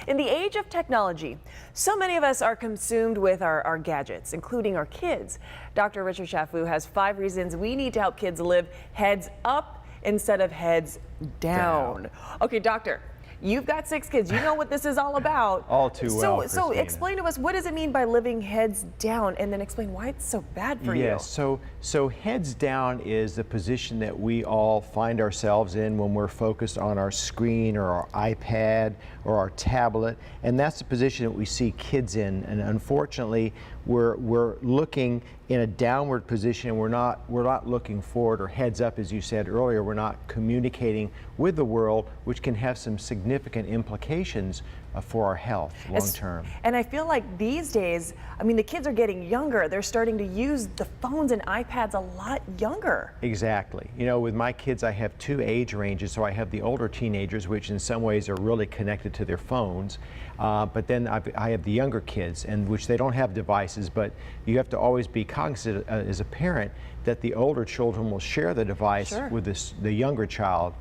In the age of technology, so many of us are consumed with our gadgets, including our kids. Dr. Richard Chaffoo has 5 reasons we need to help kids live heads up instead of heads down. Okay, doctor, you've got 6 kids. You know what this is all about. All too well, So Christina. explain to us, what does it mean by living heads down? And then explain why it's so bad for you. Yes, so heads down is the position that we all find ourselves in when we're focused on our screen or our iPad or our tablet. And that's the position that we see kids in. And unfortunately, we're looking in a downward position, and we're not looking forward or heads up, as you said earlier. We're not communicating with the world, which can have some significant implications for our health long term. And I feel like these days, I mean, the kids are getting younger. They're starting to use the phones and iPads a lot younger. Exactly. You know, with my kids, I have 2 age ranges. So I have the older teenagers, which in some ways are really connected to their phones. But then I have the younger kids, and which they don't have devices, but you have to always be cognizant as a parent that the older children will share the device with the younger child.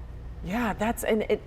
Yeah,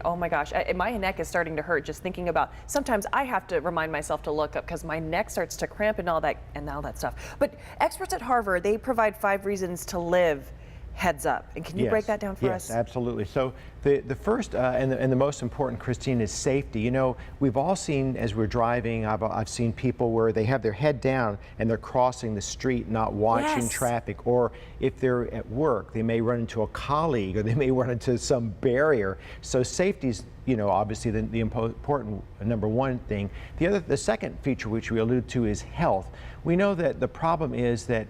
oh my gosh, my neck is starting to hurt just thinking about, sometimes I have to remind myself to look up because my neck starts to cramp and all that stuff. But experts at Harvard, they provide 5 reasons to live heads up. And can you break that down for us? Yes, absolutely. So the first and the most important, Christine, is safety. You know, we've all seen as we're driving, I've seen people where they have their head down and they're crossing the street, not watching traffic. Or if they're at work, they may run into a colleague or they may run into some barrier. So safety's, you know, obviously the important number 1 thing. The second feature, which we allude to, is health. We know that the problem is that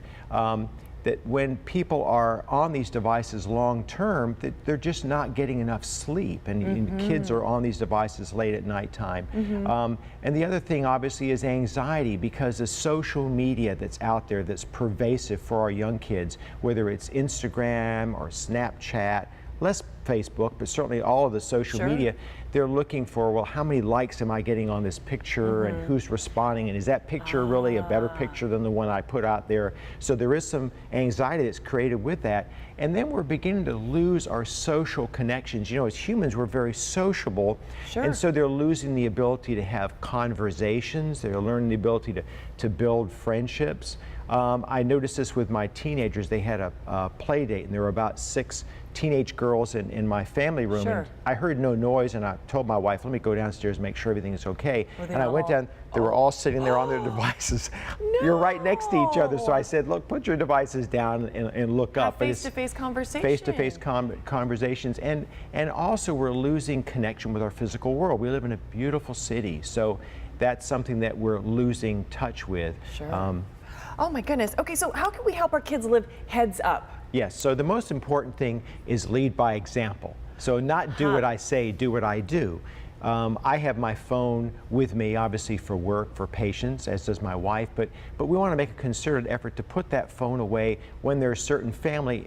that when people are on these devices long term, that they're just not getting enough sleep, and kids are on these devices late at nighttime. And the other thing obviously is anxiety, because the social media that's out there that's pervasive for our young kids, whether it's Instagram or Snapchat, less Facebook, but certainly all of the social media, they're looking for, well, how many likes am I getting on this picture, and who's responding, and is that picture really a better picture than the one I put out there? So there is some anxiety that's created with that. And then we're beginning to lose our social connections. You know, as humans, we're very sociable, and so they're losing the ability to have conversations. They're learning the ability to build friendships. I noticed this with my teenagers. They had a play date, and there were about 6 teenage girls in my family room. And I heard no noise, and I told my wife, let me go downstairs and make sure everything is okay. And I went down, they were all sitting there on their devices. You're right next to each other. So I said, look, put your devices down and look up. Face-to-face conversations. Face-to-face conversations. And also we're losing connection with our physical world. We live in a beautiful city, so that's something that we're losing touch with. Oh my goodness. Okay, so how can we help our kids live heads up? Yes, so the most important thing is lead by example. So not do what I say, do what I do. I have my phone with me, obviously, for work, for patients, as does my wife, but we want to make a concerted effort to put that phone away when there are certain family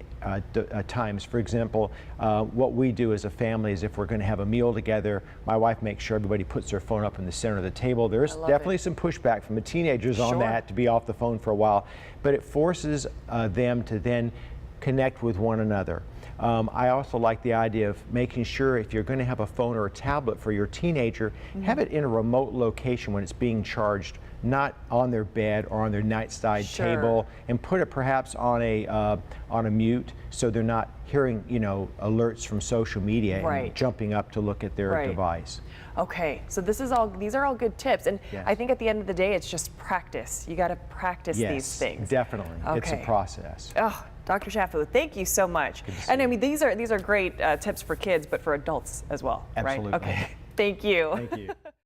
times. For example, what we do as a family is if we're going to have a meal together, my wife makes sure everybody puts their phone up in the center of the table. There's definitely some pushback from the teenagers on that, to be off the phone for a while, but it forces them to then connect with one another. I also like the idea of making sure, if you're going to have a phone or a tablet for your teenager, have it in a remote location when it's being charged, not on their bed or on their nightside table, and put it perhaps on a mute, so they're not hearing, you know, alerts from social media and jumping up to look at their device. Okay, so these are all good tips, and I think at the end of the day, it's just practice. You got to practice these things. Definitely. It's a process. Oh, Dr. Chaffoo, thank you so much. And I mean, these are great tips for kids, but for adults as well, Absolutely. right? Okay, thank you. Thank you.